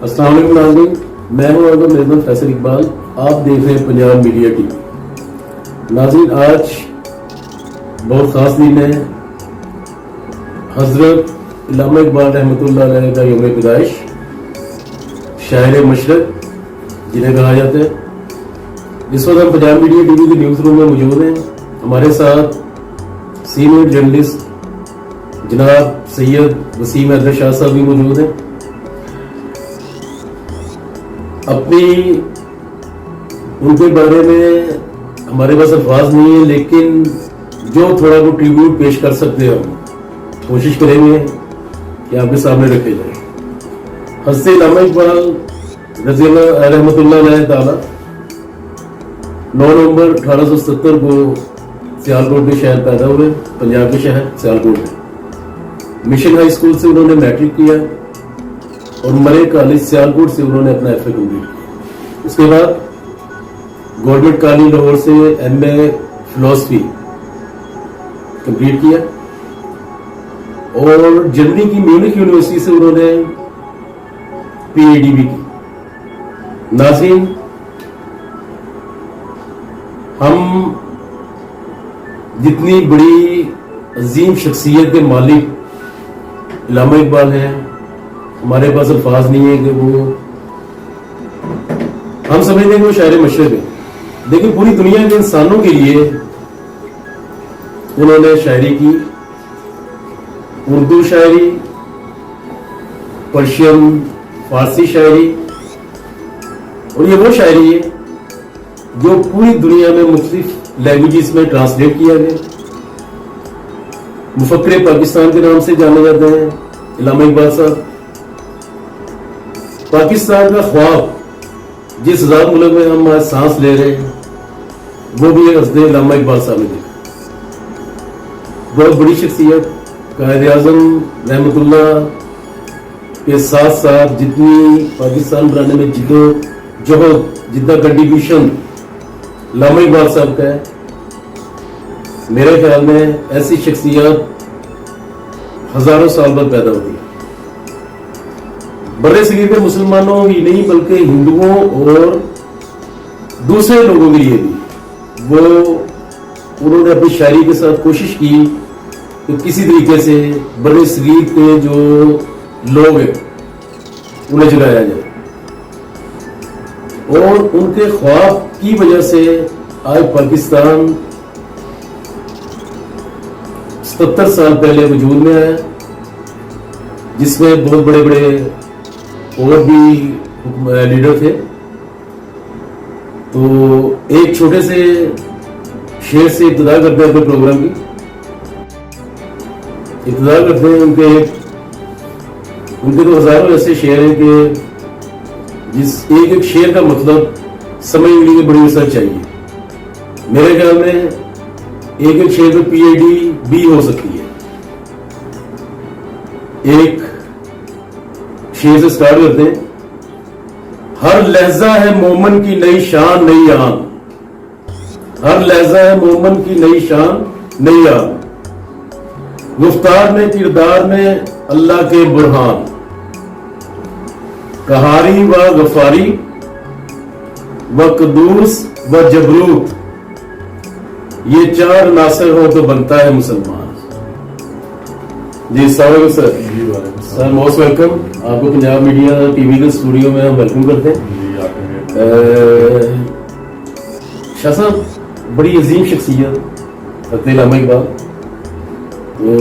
السلام علیکم ناظرین، میں ہوں آپ کا میزبان فیصل اقبال. آپ دیکھ رہے ہیں پنجاب میڈیا ٹی وی. ناظرین، آج بہت خاص دن ہے. حضرت علامہ اقبال رحمۃ اللہ علیہ کا یوم پیدائش. شاعر مشرق جنہیں کہا جاتا ہے. اس وقت ہم پنجاب میڈیا ٹی وی کے نیوز روم میں موجود ہیں. ہمارے ساتھ سینئر جرنلسٹ جناب سید وسیم حیدر شاہ صاحب بھی موجود ہیں. اپنی ان کے بارے میں ہمارے پاس الفاظ نہیں ہیں، لیکن جو تھوڑا وہ ٹریبیوٹ پیش کر سکتے ہیں ہم کوشش کریں گے کہ آپ کے سامنے رکھے جائیں. حضرت علامہ اقبال رضی اللہ رحمۃ اللہ علیہ تعالی 9 نومبر 1870 کو سیالکوٹ میں شہر پیدا ہوئے. پنجاب کے شہر سیالکوٹ میں مشن ہائی اسکول سے انہوں نے میٹرک کیا اور مرے کالج سیالکوٹ سے انہوں نے اپنا ایف اے کمپلیٹ کیا. اس کے بعد گورنمنٹ کالج لاہور سے ایم اے فلاسفی کمپلیٹ کیا اور جرمنی کی میونک یونیورسٹی سے انہوں نے پی ایچ ڈی بھی کی. ناظرین، ہم جتنی بڑی عظیم شخصیت کے مالک علامہ اقبال ہیں، ہمارے پاس الفاظ نہیں ہے کہ وہ ہم سمجھتے ہیں کہ وہ شاعر مشرق ہیں، لیکن پوری دنیا کے انسانوں کے لیے انہوں نے شاعری کی. اردو شاعری، پرشین فارسی شاعری، اور یہ وہ شاعری ہے جو پوری دنیا میں مختلف لینگویجز میں ٹرانسلیٹ کیا گیا. مفکر پاکستان کے نام سے جانے جاتے ہیں علامہ اقبال صاحب. پاکستان کا خواب جس آزاد ملک میں ہم آج سانس لے رہے ہیں وہ بھی حضرت علامہ اقبال صاحب نے دیکھا. بہت بڑی شخصیت، قائد اعظم رحمۃ اللہ کے ساتھ ساتھ جتنی پاکستان بنانے میں جدوجہد جتنا کنٹریبیوشن علامہ اقبال صاحب کا ہے، میرے خیال میں ایسی شخصیات ہزاروں سال بعد پیدا ہوتی ہے. بڑے صغیر کے مسلمانوں ہی نہیں بلکہ ہندوؤں اور دوسرے لوگوں کے لیے بھی انہوں نے اپنی شاعری کے ساتھ کوشش کی کہ کسی طریقے سے بڑے صغیر کے جو لوگ ہیں انہیں جگایا جائے. اور ان کے خواب کی وجہ سے آج پاکستان 77 سال پہلے وجود میں آیا، جس میں بہت بڑے بڑے اور بھی لیڈر تھے. تو ایک چھوٹے سے شعر سے ابتدا کرتے ہیں اپنے پروگرام کی. ابتدا کرتے ہیں ان کے تو ہزاروں ایسے شعر ہیں کہ جس ایک ایک شعر کا مطلب سمجھنے کے لیے بڑی ریسرچ چاہیے. میرے خیال میں ایک ایک شعر میں پی ایچ ڈی بھی ہو سکتی ہے. ایک شعر سے سٹارٹ کرتے ہیں. ہر لہجہ ہے مومن کی نئی شان نئی آن، ہر لہجہ ہے مومن کی نئی شان نئی آن، گفتار میں کردار میں اللہ کے برہان، قہاری و غفاری و قدوس و جبروت، یہ 4 عناصر ہو تو بنتا ہے مسلمان. جی السلام علیکم سر. سر موسٹ ویلکم. آپ کو پنجاب میڈیا ٹی وی کے اسٹوڈیو میں ہم ویلکم کرتے ہیں. شاہ صاحب، بڑی عظیم شخصیت حضرت علامہ اقبال. تو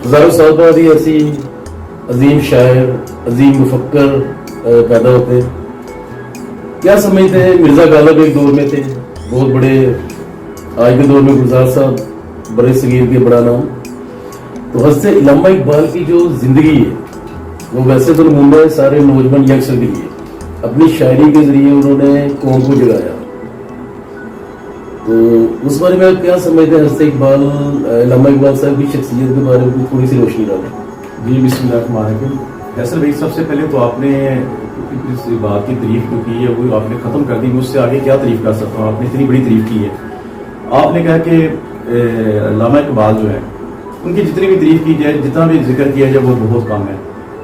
ہزاروں سال بعد ہی ایسی عظیم شاعر، عظیم مفکر پیدا ہوتے ہیں. کیا سمجھتے ہیں؟ مرزا غالب ایک دور میں تھے بہت بڑے، آج کے دور میں گلزار صاحب بڑے صغیر کے بڑا نام. تو حضرت علامہ اقبال کی جو زندگی ہے وہ ویسے تو نمونہ ہے سارے نوجوان یکسر کے لیے. اپنی شاعری کے ذریعے انہوں نے قوم کو جگایا. تو اس بارے میں آپ کیا سمجھتے ہیں؟ حضرت اقبال علامہ اقبال صاحب کی شخصیت کے بارے میں تھوڑی سی روشنی ڈالیں. جی بسم اللہ الرحمن الرحیم. فیصل بھائی، سب سے پہلے تو آپ نے اس بات کی تعریف جو کی ہے وہ آپ نے ختم کر دی. مجھ سے آگے کیا تعریف کر سکتا ہوں؟ آپ نے اتنی بڑی تعریف کی ہے. آپ نے کہا کہ علامہ اقبال جو ہے ان کی جتنی بھی تعریف کی جائے، جتنا بھی ذکر کیا جائے وہ بہت کم ہے.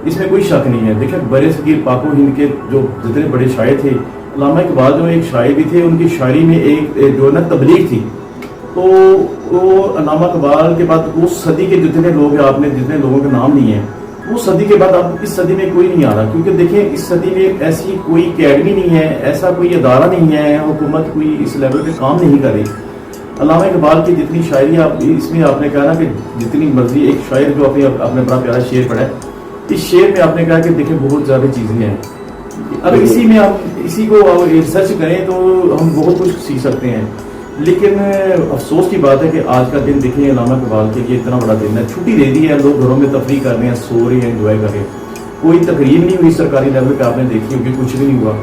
اس میں کوئی شک نہیں ہے. دیکھیں بر صغیر پاک و ہند کے جو جتنے بڑے شاعر تھے, علامہ اقبال جو ایک شاعر بھی تھے, ان کی شاعری میں ایک جو نا تبلیغ تھی. تو وہ علامہ اقبال کے بعد اس صدی کے جتنے لوگ ہیں, آپ نے جتنے لوگوں کے نام لیے ہیں, اس صدی کے بعد اب اس صدی میں کوئی نہیں آ رہا. کیونکہ دیکھیں اس صدی میں ایسی کوئی اکیڈمی نہیں ہے, ایسا کوئی ادارہ نہیں ہے, حکومت کوئی اس لیول پہ کام نہیں کر رہی. علامہ اقبال کی جتنی شاعری اس میں آپ نے کہا نا کہ جتنی مرضی, ایک شاعر جو اپنے بڑا پیارا شعر پڑھا ہے, اس شعر میں آپ نے کہا کہ دیکھیں بہت زیادہ چیزیں ہیں. اگر اسی میں ہم اسی کو ریسرچ کریں تو ہم بہت کچھ سیکھ سکتے ہیں. لیکن افسوس کی بات ہے کہ آج کا دن دیکھیں علامہ اقبال کے لیے اتنا بڑا دن ہے, چھٹی دے دی ہے, لوگ گھروں میں تفریح کر رہے ہیں, سو رہے ہیں, انجوائے کر رہے ہیں. کوئی تقریب نہیں ہوئی سرکاری لیول پہ, آپ نے دیکھی ہوگی, کچھ بھی نہیں ہوا.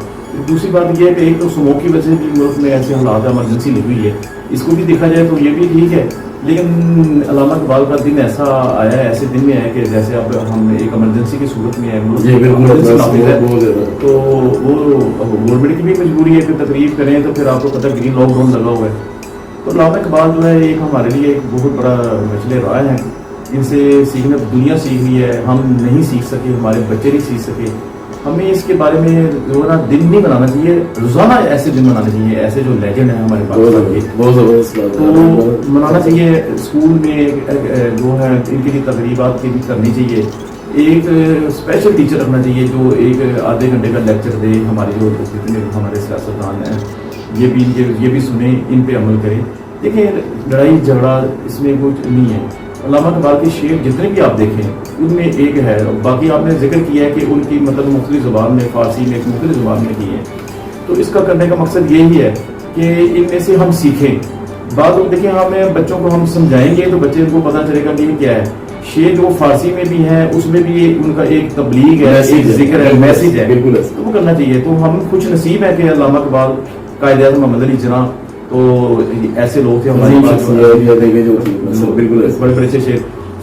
دوسری بات یہ ہے کہ ایک تو سموک کی وجہ سے بھی ملک میں ایسے حالات ایمرجنسی لگی ہوئی ہے, اس کو بھی دیکھا جائے تو یہ بھی ٹھیک ہے. لیکن علامہ اقبال کا دن ایسا آیا ہے, ایسے دن میں ہے کہ جیسے اب ہم ایک ایمرجنسی کی صورت میں ہیں, تو وہ گورنمنٹ کی بھی مجبوری ہے کہ تقریب کریں, تو پھر آپ کو پتہ گرین لاک ڈاؤن لگا ہوا ہے. تو علامہ اقبال جو ہے ایک ہمارے لیے ایک بہت بڑا مشعل راہ ہیں. ان سے سیکھنا دنیا سیکھ رہی ہے, ہم نہیں سیکھ سکے, ہمارے بچے نہیں سیکھ سکے. ہمیں اس کے بارے میں جو ہے نا دن نہیں بنانا چاہیے, روزانہ ایسے دن منانا چاہیے. ایسے جو لیجنڈ ہیں ہمارے پاکستان کے, بہت زبردست تو منانا چاہیے. اسکول میں جو ہے ان کے لیے تقریبات کی بھی کرنی چاہیے. ایک اسپیشل ٹیچر رکھنا چاہیے جو ایک آدھے گھنٹے کا لیکچر دے. ہمارے جو جتنے ہمارے سیاستدان ہیں یہ بھی سنیں, ان پہ عمل کریں. دیکھیں لڑائی جھگڑا اس میں کچھ نہیں ہے. علامہ اقبال کے شعر جتنے بھی آپ دیکھیں ان میں ایک ہے, باقی آپ نے ذکر کیا ہے کہ ان کی مطلب مختلف زبان میں, فارسی میں, ایک مختلف زبان میں کی ہے. تو اس کا کرنے کا مقصد یہی ہے کہ ان میں سے ہم سیکھیں. بعض لوگ دیکھیں ہمیں بچوں کو ہم سمجھائیں گے تو بچے کو پتہ چلے گا کہ یہ کیا ہے. شعر جو فارسی میں بھی ہے اس میں بھی ان کا ایک تبلیغ ہے, ایک ذکر ہے, میسج ہے, بالکل وہ کرنا چاہیے. تو ہم خوش نصیب ہے کہ علامہ اقبال, قائد اعظم محمد علی جناح, تو ایسے لوگ تھے ہمارے پاس, بالکل بڑے بڑے سے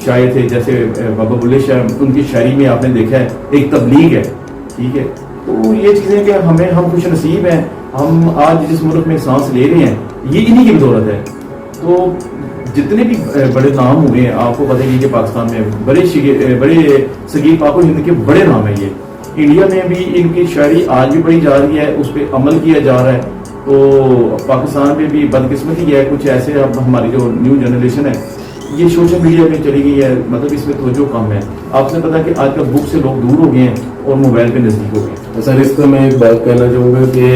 شاعر تھے. جیسے بابا بلے شاہ, ان کی شاعری میں آپ نے دیکھا ہے ایک تبلیغ ہے. ٹھیک ہے, تو یہ چیزیں کہ ہم خوش نصیب ہیں. ہم آج جس ملک میں سانس لے رہے ہیں یہ انہی کی بدولت ہے. تو جتنے بھی بڑے نام ہوئے ہیں, آپ کو پتہ ہے کہ پاکستان میں بڑے صغیر پاک و ہند کے بڑے نام ہیں. یہ انڈیا میں بھی ان کی شاعری آج بھی پڑھی جا رہی ہے, اس پہ عمل کیا جا رہا ہے. تو پاکستان میں بھی بدقسمتی ہے, کچھ ایسے اب ہماری جو نیو جنریشن ہے یہ سوشل میڈیا میں چلی گئی ہے, مطلب اس میں توجہ کم ہے. آپ سے پتا کہ آج کل بک سے لوگ دور ہو گئے ہیں اور موبائل پہ نزدیک ہو گئے. سر اس کا میں ایک بات کہنا چاہوں گا کہ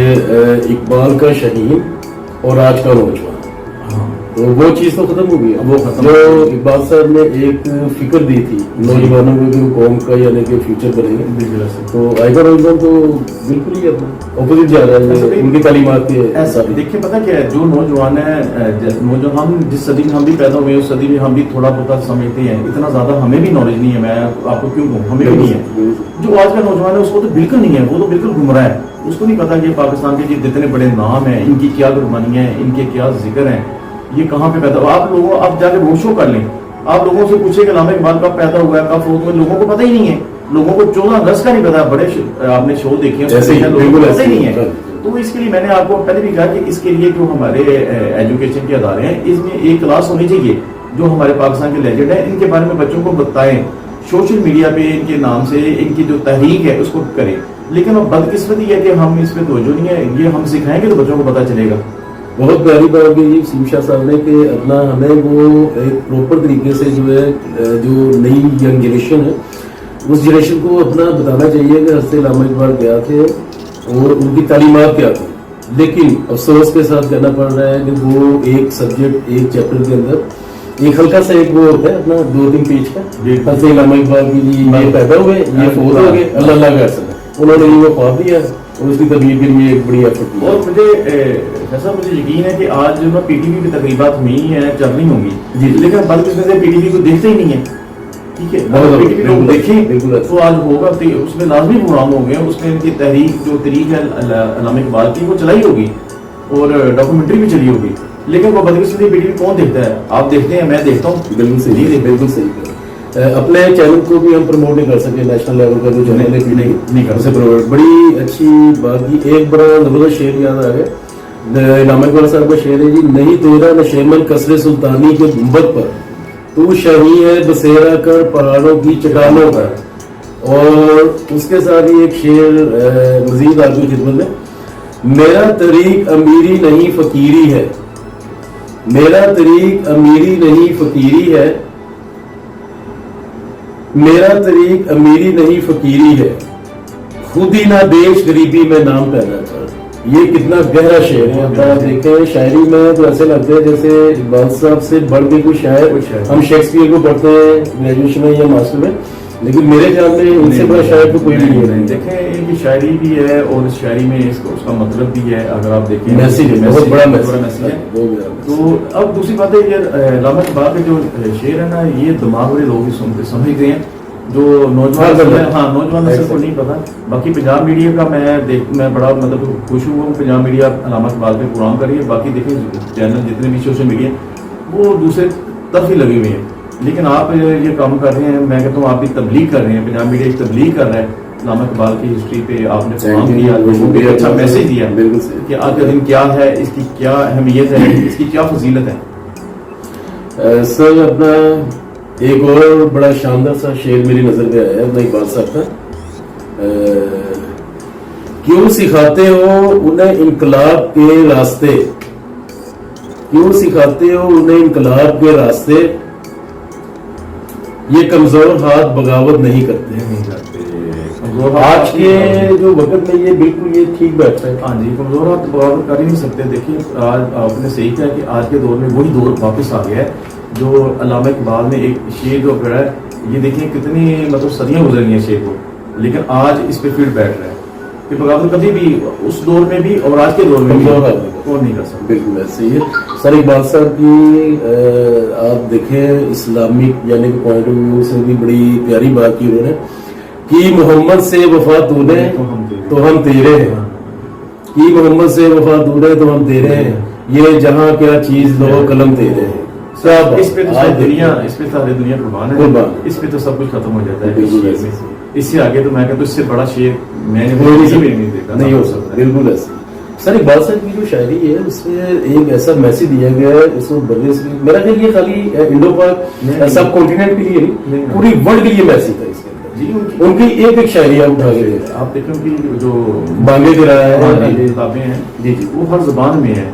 اقبال کا شہین اور آج کا نوجوان, تو وہ چیز تو ختم ہو گئی. وہ ختم جو اقبال صاحب نے ایک فکر دی تھی نوجوانوں کو کہ قوم کا یعنی کہ فیوچر بنے گا, تو آج کا نوجوان تو بالکل ہی اپنا اپوزٹ جا رہا ہے ان کی تعلیمات کے. ایسا دیکھیں پتہ کیا ہے, جو نوجوان ہے, نوجوان ہم جس صدی میں ہم بھی پیدا ہوئے اس صدی میں ہم بھی تھوڑا بہت سمجھتے ہیں, اتنا زیادہ ہمیں بھی نالج نہیں ہے. میں آپ کو کیوں کہوں, ہمیں بھی نہیں ہے. جو آج کا نوجوان ہے اس کو تو بالکل نہیں ہے, وہ تو بالکل گمراہ ہے. اس کو نہیں پتا کہ پاکستان کے جتنے بڑے نام ہیں, ان کی کیا قربانیاں ہیں, ان کے کیا ذکر ہیں, یہ کہاں پہ پیدا ہوا. آپ جا کے روڈ شو کر لیں, آپ لوگوں سے پوچھیں کہ علامہ اقبال کب پیدا ہوا ہے, کب فوت ہوئے, لوگوں کو پتہ ہی نہیں ہے. لوگوں کو 14 اگست کا نہیں پتا. بڑے آپ نے شو دیکھے ہیں, لوگوں کو پتہ ہی نہیں ہے. تو اس کے لیے میں نے آپ کو پہلے بھی کہا کہ اس کے لیے جو ہمارے ایجوکیشن کے ادارے ہیں اس میں ایک کلاس ہونی چاہیے جو ہمارے پاکستان کے لیجنڈ ہیں, ان کے بارے میں بچوں کو بتائیں. سوشل میڈیا پہ ان کے نام سے ان کی جو تحریک ہے اس کو کریں. لیکن اب بدقسمتی ہے کہ ہم اس پہ توجہ نہیں ہے. یہ ہم سکھائیں گے تو بچوں کو پتہ چلے گا. بہت پیاری بات کی سیم شاہ صاحب نے کہ اپنا ہمیں وہ ایک پراپر طریقے سے جو ہے جو نئی ینگ جنریشن ہے اس جنریشن کو اپنا بتانا چاہیے کہ حضرت علامہ اقبال کیا تھے اور ان کی تعلیمات کیا تھی. لیکن افسوس کے ساتھ کہنا پڑ رہا ہے کہ وہ ایک سبجیکٹ ایک چیپٹر کے اندر ایک ہلکا سا ایک وہ ہوتا ہے اپنا 2-3 پیج کا, حضرت علامہ اقبال کی جی یہ پیدا ہوئے, یہ فوت ہو گئے, اللہ اللہ کا احسان ہے, انہوں نے وہ خواب دیا اور اس کی تبلیغ کے لیے ایک بڑی ایفرٹ کی. اور مجھے یقین ہے کہ آج جو پی ٹی وی کی تقریبات ہوئی ہیں, چل رہی ہوں گی, لیکن بدقسمتی پی ٹی وی کو دیکھتے ہی نہیں ہے. ٹھیک ہے, پی ٹی وی لوگ دیکھیں تو آج ہوگا, اس میں لازمی پروگرام ہوں گے, اس میں ان کی تحریک جو طریق ہے علامہ اقبال کی وہ چلائی ہوگی اور ڈاکومنٹری بھی چلی ہوگی. لیکن وہ بدقسمتی پی ٹی وی کون دیکھتا ہے؟ آپ دیکھتے ہیں, میں دیکھتا ہوں. بالکل صحیح, بالکل صحیح. اپنے چینل کو بھی ہم پروموٹ نہیں کر سکے, نیشنل لیول کا جو چینل ہے نہیں کر سکتے. بڑی اچھی بات کی, ایک بڑا زبردست شعر یاد آ گیا علامہ اقبال صاحب کا شعر ہے جی, نہیں تیرا نشیمن قصر سلطانی کے گنبد پر, تو شاہی ہے بسیرا کر پہاڑوں کی چٹانوں پر, اور اس کے ساتھ ہی ایک شعر مزید آپ کی خدمت میں. میرا طریق امیری نہیں فقیری ہے, میرا طریق امیری نہیں فقیری ہے, میرا طریق امیری نہیں فقیری ہے, خود ہی نہ بیچ غریبی میں نام پیدا کر. یہ کتنا گہرا شعر ہے. آپ دیکھیں شاعری میں تو ایسے لگتا ہے جیسے اقبال صاحب سے بڑھ کے کوئی شاعر ہم شیکسپیئر کو پڑھتے ہیں گریجویشن میں یا ماسٹر میں, لیکن میرے خیال میں ان سے بڑا شاعر تو کوئی نہیں ہے. دیکھیں ان کی شاعری بھی ہے اور اس شاعری میں اس کا مطلب بھی ہے. اگر آپ دیکھیں میسیج ہے, بہت بڑا میسیج ہے. تو اب دوسری بات ہے یہ علامہ اقبال کے جو شعر ہے نا, یہ دماغ والے لوگ ہی سنتے سمجھتے ہیں, جو نوجوان نوجوان نسل کو نہیں پتا. باقی پنجاب میڈیا کا میں بڑا مطلب خوش ہوں. پنجاب میڈیا علامہ اقبال پہ پروگرام کر رہی ہے. باقی دیکھیں چینل جتنے بھی سوشل میڈیا وہ دوسرے طرف ہی لگے ہوئے ہیں, لیکن آپ یہ کام کر رہے ہیں. میں کہتا ہوں آپ کی تبلیغ کر رہے ہیں, پنجاب میڈیا کی تبلیغ کر رہا ہے. علامہ اقبال کی ہسٹری پہ آپ نے پروگرام کیا, لوگوں کو اچھا میسج دیا کہ آج کا دن کیا ہے, اس کی کیا اہمیت ہے, اس کی کیا فضیلت ہے. سر اپنا ایک اور بڑا شاندار سا شعر میری نظر میں آیا اپنا اقبال صاحب کا. کیوں سکھاتے ہو انہیں انقلاب کے راستے, کیوں سکھاتے ہو انہیں انقلاب کے راستے, یہ کمزور ہاتھ بغاوت نہیں کرتے. آج کے جو وقت میں یہ بالکل یہ ٹھیک بیٹھتا ہے. ہاں جی, کمزور ہاتھ بغاوت کر ہی نہیں سکتے. دیکھیے آج آپ نے صحیح کہا کہ آج کے دور میں وہی دور واپس آ گیا ہے جو علامہ اقبال نے ایک شعر جو پڑھا ہے. یہ دیکھیں کتنی مطلب صدیاں گزر گئی ہیں شعر کو, لیکن آج اس پہ فیلڈ بیٹھ رہا ہے کہ بغاوت کبھی بھی اس دور میں بھی اور آج کے دور میں بھی کون نہیں کر سکتا. بالکل ایسے ہی ہے سر. اقبال صاحب کی آپ دیکھیں اسلامک یعنی کہ پوائنٹ آف ویو سے بھی بڑی پیاری بات کی انہوں نے کہ محمد سے وفا تو نے تو ہم تیرے ہیں, کہ محمد سے وفا تو نے تو ہم تیرے ہیں, یہ جہاں کیا چیز لو قلم تیرے ہیں. اس پہ تو ساری دنیا قربان ہے, اس پہ تو سب کچھ ختم ہو جاتا ہے. اس سے آگے تو میں کہتا ہوں اس سے بڑا شعر میں نے نہیں ہو سکتا. بالکل ایسے سر. اقبال صاحب کی جو شاعری ہے اس میں ایک ایسا میسج دیا گیا ہے اس میں میرا خیال یہ خالی انڈو پاک سب کانٹیننٹ کے لیے نہیں, پوری ورلڈ کے لیے میسج تھا اس کے اندر. جی ان کی ایک ایک شاعری اٹھا کے آپ دیکھیں کہ جو بانگے گرایا کتابیں ہیں جی وہ ہر زبان میں ہیں.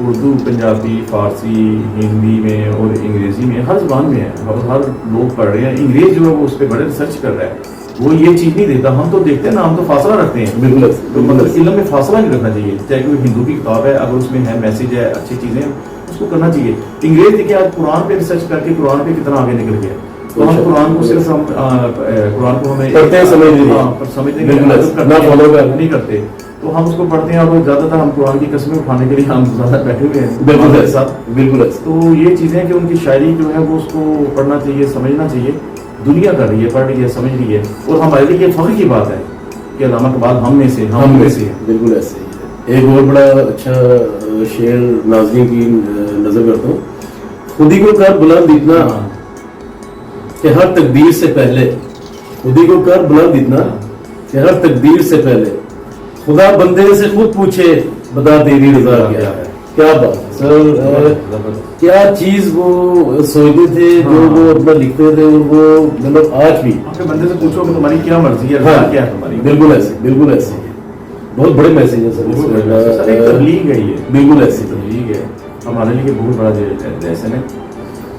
اردو, پنجابی, فارسی, ہندی میں اور انگریزی میں, ہر زبان میں ہے. ہر لوگ پڑھ رہے ہیں. انگریز جو ہے وہ اس پہ بڑے ریسرچ کر رہا ہے, وہ یہ چیز نہیں دیتا. ہم تو دیکھتے ہیں نا, ہم تو فاصلہ رکھتے ہیں. بالکل, تو مطلب علم میں فاصلہ نہیں رکھنا چاہیے. چاہے کوئی ہندو کی کتاب ہے, اگر اس میں ہے میسج ہے, اچھی چیزیں, اس کو کرنا چاہیے. انگریز دیکھیے آج قرآن پہ ریسرچ کر کے قرآن پہ کتنا آگے نکل گیا. تو ہم قرآن کو صرف قرآن کو ہمیں سمجھنے نہیں کرتے, تو ہم اس کو پڑھتے ہیں اور زیادہ تر ہم قرآن کی قسمیں اٹھانے کے لیے ہم زیادہ بیٹھے ہوئے ہیں. بالکل. تو یہ چیزیں کہ ان کی شاعری جو ہے وہ اس کو پڑھنا چاہیے, سمجھنا چاہیے. دنیا کر رہی ہے, پڑھ رہی ہے, سمجھ رہی ہے, اور ہمارے لیے یہ فخر کی بات ہے کہ علامہ اقبال ہم میں سے ہیں. بالکل ایسے ہی ہے. ایک اور بڑا اچھا شعر ناظرین کی نظر کرتا ہوں. خودی کو کر بلند اتنا کہ ہر تقدیر سے پہلے, خودی کو کر بلند اتنا کہ ہر تقدیر سے پہلے خدا بندے سے خود پوچھے بتا تیری رضا کیا ہے. کیا بات سر, کیا چیز وہ سوچتے تھے جو وہ اپنا لکھتے تھے, وہ مطلب آج بھی بندے سے پوچھو کہ تمہاری کیا مرضی ہے, کیا ہے تمہاری. بالکل ایسے, بالکل ایسے بہت بڑے میسج ہے سر. تبلیغ ہے یہ, بالکل ایسی تبلیغ ہے. ہمارے لیے بہت بڑا لیسن ہے,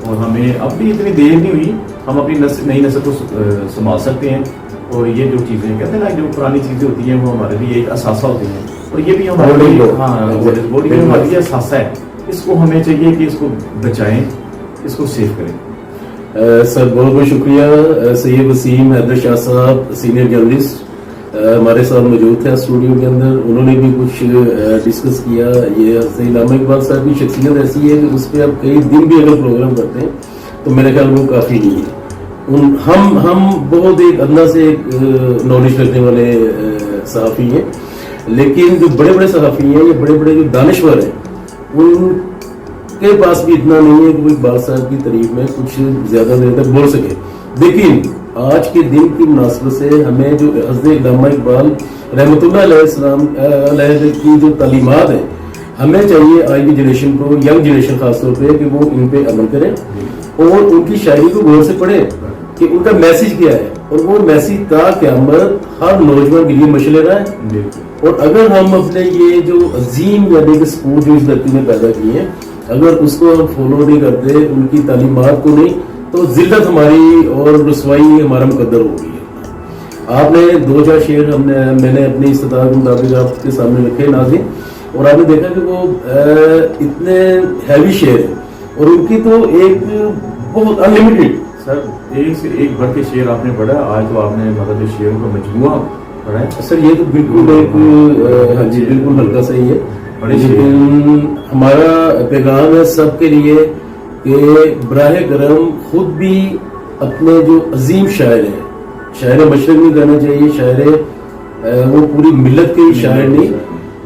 اور ہمیں اب بھی اتنی دیر نہیں ہوئی, ہم اپنی نئی نسل کو سنبھال سکتے ہیں. اور یہ جو چیزیں کہتے ہیں نا, جو پرانی چیزیں ہوتی ہیں وہ ہمارے لیے ایک اثاثہ ہوتی ہیں, اور یہ بھی ہمارے لیے ہمارے لیے اثاثہ ہے. اس کو ہمیں چاہیے کہ اس کو بچائیں, اس کو سیو کریں. سر بہت بہت شکریہ. سید وسیم حیدر شاہ صاحب سینئر جرنلسٹ ہمارے ساتھ موجود تھے اسٹوڈیو کے اندر. انہوں نے بھی کچھ ڈسکس کیا. یہ علامہ اقبال صاحب کی شخصیت ایسی ہے کہ اس پہ آپ کئی دن بھی اگر پروگرام کرتے ہیں تو میرے خیال وہ کافی نہیں ہے. ہم بہت ایک ادنا سے ایک نالج رکھنے والے صحافی ہیں, لیکن جو بڑے بڑے صحافی ہیں, یہ بڑے بڑے جو دانشور ہیں, ان کے پاس بھی اتنا نہیں ہے کہ وہ اقبال صاحب کی تعریف میں کچھ زیادہ دیر تک بول سکے. لیکن آج کے دن کی مناسبت سے ہمیں جو حضرت علامہ اقبال رحمۃ اللہ علیہ السلام علیہ کی جو تعلیمات ہیں, ہمیں چاہیے آج کی جنریشن کو, ینگ جنریشن خاص طور پہ, کہ وہ ان پہ عمل کریں اور ان کی شاعری کو غور سے پڑھیں کہ ان کا میسج کیا ہے اور وہ میسی تا قیامت ہر نوجوان کے لیے مشعل راہ ہے. بالکل. اور اگر ہم اپنے یہ جو عظیم یعنی کہ سپورٹ جو اس دھرتی میں پیدا کیے ہیں اگر اس کو ہم فالو نہیں کرتے, ان کی تعلیمات کو نہیں, تو ذلت ہماری اور رسوائی ہمارا مقدر ہو گئی ہے. آپ نے 2-4 شعر میں نے اپنی استطاعت کے مطابق آپ کے سامنے رکھے ناظرین, اور آپ نے دیکھا کہ وہ اتنے ہیوی شعر ہیں اور ان کی تو ایک بہت انلمیٹڈ. سر ایک سے ایک بڑھ کے شعر آپ نے پڑھا, آج تو آپ نے مطلب جو شعروں کا مجموعہ پڑھا ہے. سر یہ تو بالکل ایک ہاں جی بالکل ہلکا صحیح ہے, لیکن ہمارا پیغام ہے سب کے لیے کہ براہ کرم خود بھی اپنے جو عظیم شاعر ہیں, شاعر مشرق نہیں کہنا چاہیے, شاعر وہ پوری ملت کے شاعر نہیں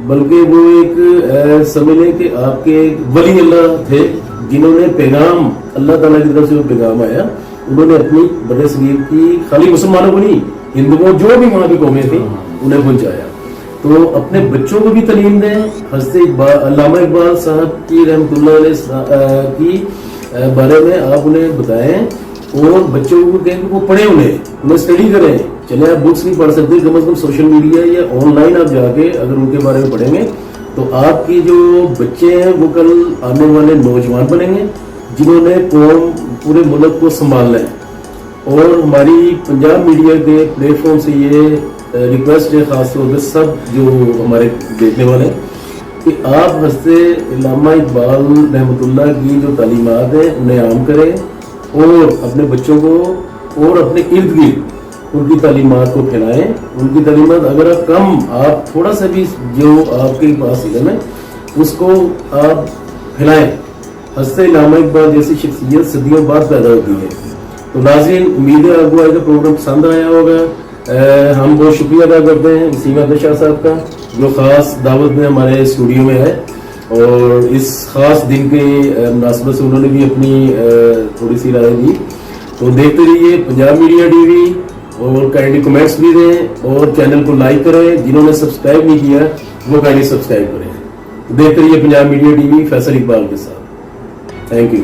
بلکہ وہ ایک سمجھ لیں کہ آپ کے ولی اللہ تھے جنہوں نے پیغام اللہ تعالیٰ کی طرف سے وہ پیغام آیا, انہوں نے اپنی بڑے صغیر کی خالی مسلمانوں کو نہیں ہندوؤں جو بھی وہاں کی قومیں تھیں انہیں پہنچایا. تو اپنے بچوں کو بھی تعلیم دیں. حضرت علامہ اقبال صاحب کی رحمۃ اللہ علیہ کی بارے میں آپ انہیں بتائیں اور بچوں کو کہیں کہ وہ پڑھیں, انہیں اسٹڈی کریں. چلے آپ بکس نہیں پڑھ سکتے, کم از کم سوشل میڈیا یا آن لائن آپ جا کے اگر ان کے بارے میں پڑھیں گے تو آپ کی جو بچے ہیں وہ کل آنے والے نوجوان بنیں گے جنہوں نے قوم پورے ملک کو سنبھالنا ہے. اور ہماری پنجاب میڈیا کے پلیٹ فارم سے یہ ریکویسٹ ہے خاص طور پہ سب جو ہمارے دیکھنے والے ہیں کہ آپ حضرت علامہ اقبال رحمۃ اللہ کی جو تعلیمات ہیں انہیں عام کریں اور اپنے بچوں کو اور اپنے ارد گرد ان کی تعلیمات کو پھیلائیں. ان کی تعلیمات اگر آپ کم آپ تھوڑا سا بھی جو آپ کے پاس علم ہے اس کو آپ پھیلائیں. حضرت علامہ اقبال جیسی شخصیت صدیوں بعد پیدا ہوتی ہے. تو ناظرین امید ہے آپ کو آج کا پروگرام پسند آیا ہوگا. ہم بہت شکریہ ادا کرتے ہیں وسیم احمد شاہ صاحب کا جو خاص دعوت میں ہمارے اسٹوڈیو میں ہے, اور اس خاص دن کے مناسبت سے انہوں نے بھی اپنی تھوڑی سی رائے دی. تو دیکھتے رہیے پنجاب میڈیا ٹی وی, اور کائنڈلی کمنٹس بھی دیں اور چینل کو لائک کریں. جنہوں نے سبسکرائب نہیں کیا وہ کائنڈلی سبسکرائب کریں. دیکھتے رہیے Punjab media T V Faisal Iqbal کے ساتھ. Thank you.